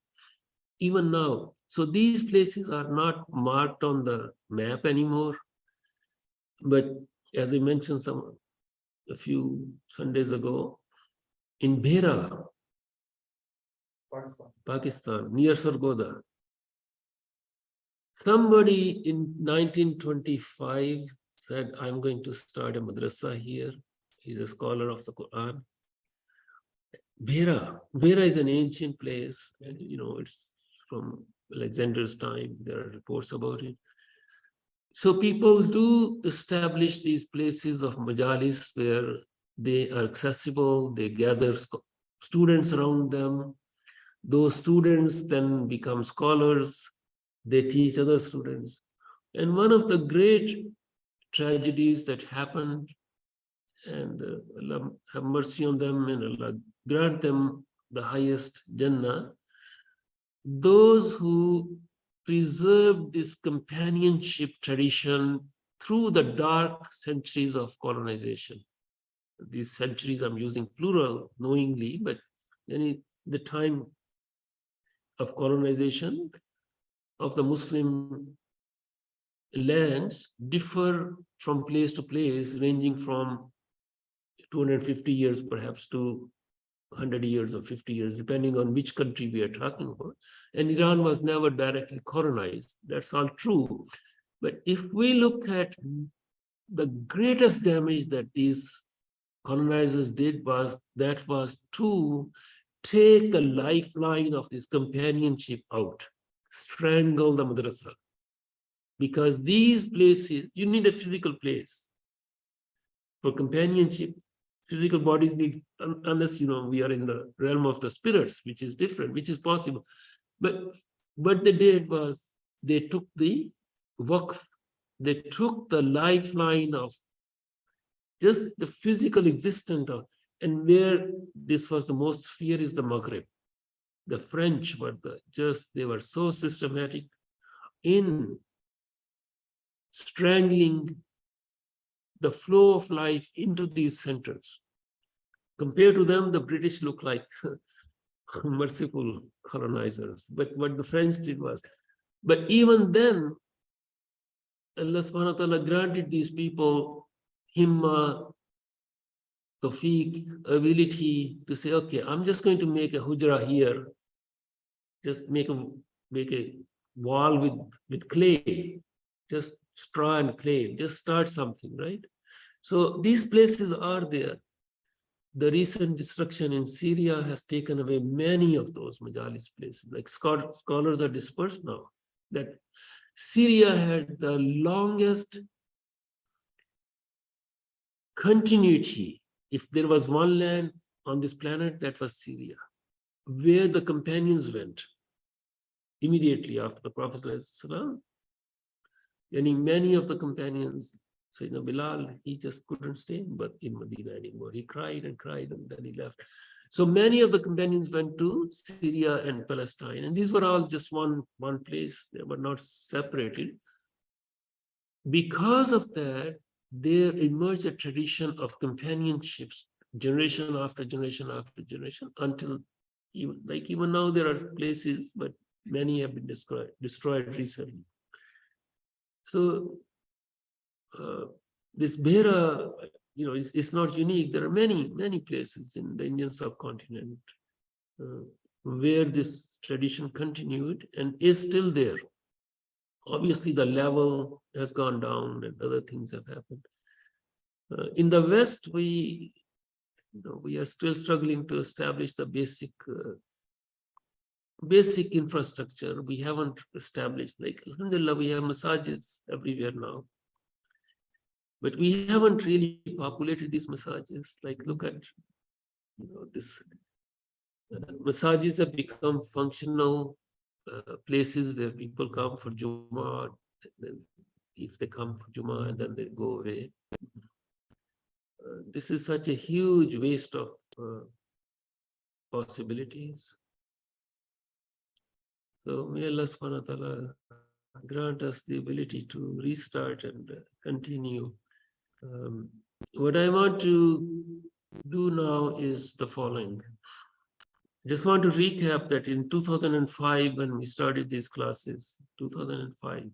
So these places are not marked on the map anymore. But as I mentioned a few Sundays ago, in Bhera, Pakistan, near Sargoda, somebody in 1925 said, I'm going to start a madrasa here. He's a scholar of the Qur'an. Bhera is an ancient place. It's from Alexander's time. There are reports about it. So people do establish these places of majalis where they are accessible. They gather students around them. Those students then become scholars. They teach other students. And one of the great tragedies that happened, and Allah have mercy on them and Allah grant them the highest Jannah, those who preserved this companionship tradition through the dark centuries of colonization. These centuries I'm using plural knowingly, but the time of colonization of the Muslim lands differ from place to place, ranging from 250 years perhaps to 100 years or 50 years, depending on which country we are talking about. And Iran was never directly colonized. That's all true. But if we look at the greatest damage that these colonizers did was to take the lifeline of this companionship out, strangle the madrasa. Because these places, you need a physical place for companionship. Physical bodies need, unless we are in the realm of the spirits, which is different, which is possible. But what they did was they took the waqf, they took the lifeline of just the physical existence of, and where this was the most fear is the Maghreb. The French were they were so systematic in strangling the flow of life into these centers. Compared to them, the British look like merciful colonizers. But what the French did was, but even then, Allah subhanahu wa ta'ala granted these people himma, tawfiq, ability to say, okay, I'm just going to make a hujra here, just make a wall with clay, just straw and clay, just start something, right? So these places are there. The recent destruction in Syria has taken away many of those majalis places. Like scholars are dispersed now. That Syria had the longest continuity. If there was one land on this planet, that was Syria, where the companions went immediately after the Prophet ﷺ. And many of the companions, Sayyidina Bilal, he just couldn't stay in Medina anymore. He cried and cried, and then he left. So many of the companions went to Syria and Palestine, and these were all just one place. They were not separated. Because of that, there emerged a tradition of companionships, generation after generation after generation, until even now there are places, but many have been destroyed recently. So this Bhera, it's not unique. There are many places in the Indian subcontinent where this tradition continued and is still there. Obviously, the level has gone down and other things have happened. In the West, we are still struggling to establish the basic infrastructure. We haven't established, like, alhamdulillah, we have masajids everywhere now. But we haven't really populated these masajids. Like, look at, this. Masajids have become functional places where people come for Jummah. Then if they come for Jummah and then they go away. This is such a huge waste of possibilities. So may Allah subhanahu wa ta'ala grant us the ability to restart and continue. What I want to do now is the following. Just want to recap that in 2005, when we started these classes, 2005,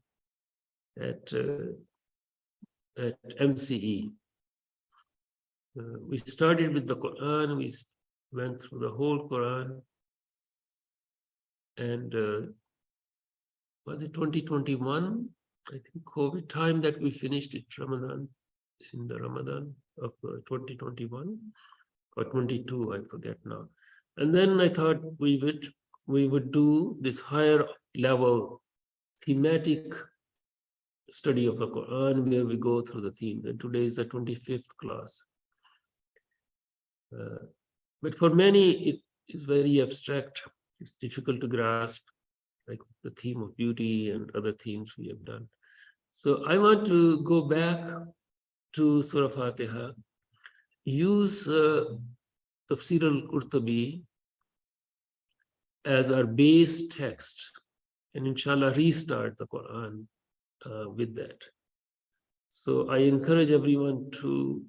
at MCE, we started with the Qur'an. We went through the whole Qur'an, and was it 2021? I think COVID time that we finished it, Ramadan, in the Ramadan of 2021 or 22, I forget now. And then I thought we would do this higher level thematic study of the Quran, where we go through the theme. And today is the 25th class. But for many, it is very abstract. It's difficult to grasp, like the theme of beauty and other themes we have done. So I want to go back to Surah Fatiha, use Tafsir al-Qurtubi as our base text, and inshallah restart the Quran with that. So I encourage everyone to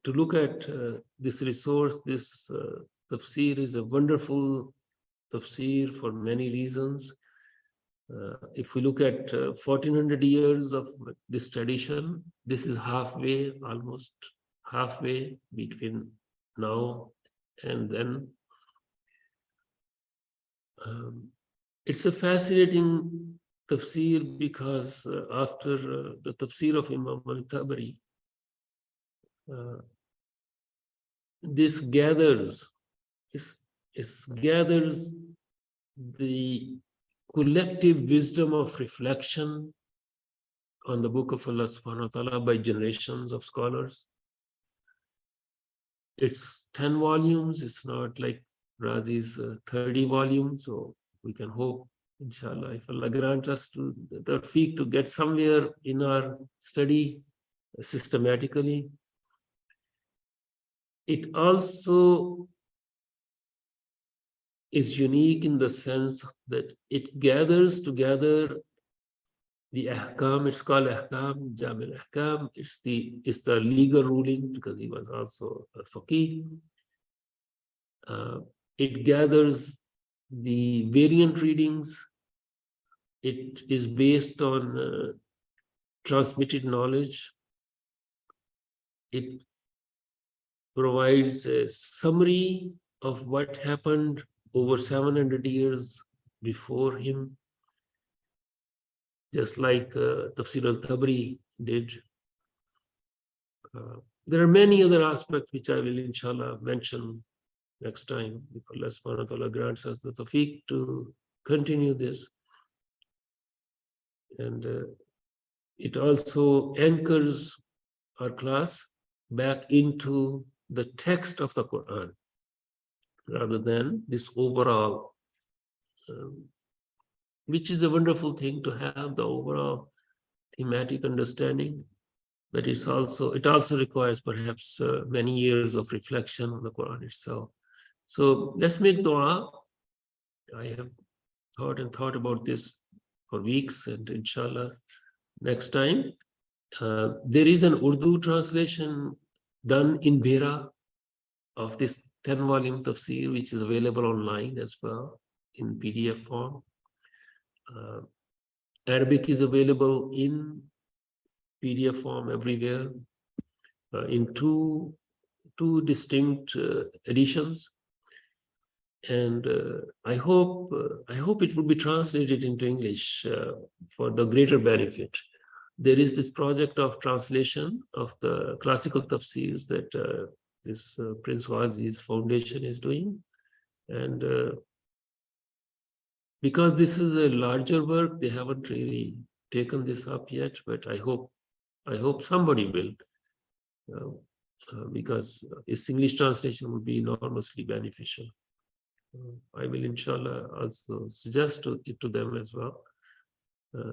look at this resource. This tafsir is a wonderful tafsir for many reasons. If we look at 1400 years of this tradition, this is halfway, almost halfway between now and then. It's a fascinating tafsir because after the tafsir of Imam al-Tabari, this gathers the collective wisdom of reflection on the book of Allah subhanahu wa ta'ala by generations of scholars. It's 10 volumes. It's not like Razi's 30 volumes. So we can hope, inshallah, if Allah grant us the tawfiq to get somewhere in our study systematically. It also is unique in the sense that it gathers together the ahkam. It's called ahkam, Jamil ahkam. It's the legal ruling, because he was also a faqih. It gathers the variant readings. It is based on transmitted knowledge. It provides a summary of what happened over 700 years before him, just like Tafsir al-Tabari did. There are many other aspects which I will, inshallah, mention next time, if Allah subhanahu wa ta'ala grants us the tawfiq to continue this. And it also anchors our class back into the text of the Quran, rather than this overall, which is a wonderful thing to have, the overall thematic understanding. But it also requires perhaps many years of reflection on the Quran itself. So let's make dua. I have thought about this for weeks, and inshallah next time. There is an Urdu translation done in Bera of this 10-volume tafsir, which is available online as well in PDF form. Arabic is available in PDF form everywhere in two distinct editions. And I hope it will be translated into English for the greater benefit. There is this project of translation of the classical tafsirs that this Prince Ghazi's foundation is doing. And because this is a larger work, they haven't really taken this up yet, but I hope somebody will, because its English translation would be enormously beneficial. I will inshallah also suggest it to them as well,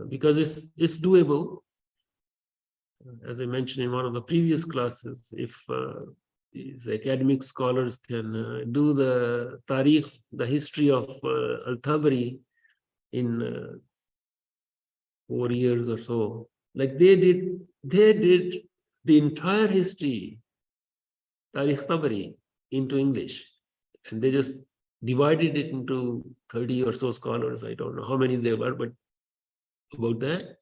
because it's doable. As I mentioned in one of the previous classes, if these academic scholars can do the tarikh, the history of Al-Tabari in 4 years or so, like they did the entire history, Tarikh Tabari, into English, and they just divided it into 30 or so scholars. I don't know how many there were, but about that.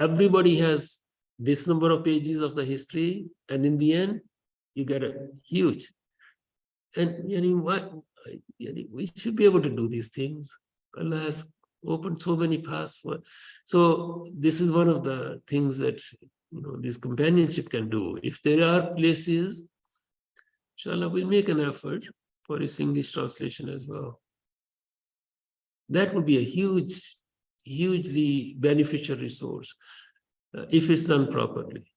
Everybody has this number of pages of the history, and in the end, you get a huge. And we should be able to do these things. Allah has opened so many paths for. So this is one of the things that this companionship can do. If there are places, inshallah, we'll make an effort for its English translation as well. That would be a hugely beneficial resource if it's done properly.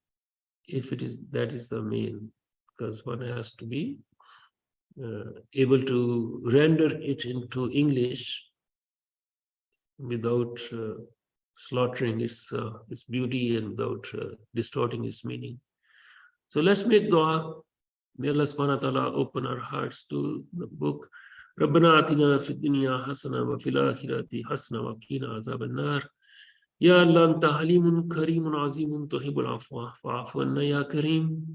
If it is, that is the main, because one has to be able to render it into English without slaughtering its beauty and without distorting its meaning. So let's make dua. May Allah subhanahu wa ta'ala open our hearts to the book. ربنا آتنا في الدنيا حسنة وفي الآخرة حسنة وقنا عذاب النار. يا الله أنت حليم كريم عظيم تحب العفو فاعف عنا يا كريم.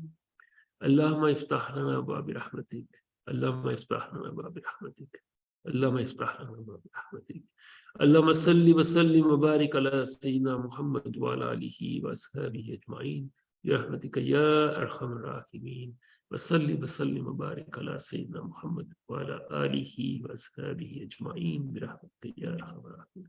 اللهم افتح لنا باب رحمتك. اللهم افتح لنا باب رحمتك. اللهم افتح لنا باب رحمتك. اللهم صل وسلم وبارك على سيدنا محمد وعلى آله وأصحابه أجمعين برحمتك يا أرحم الراحمين. وصلي وسلم وبارك على سيدنا محمد وعلى آله وأصحابه أجمعين برحمتك يا أرحم الراحمين.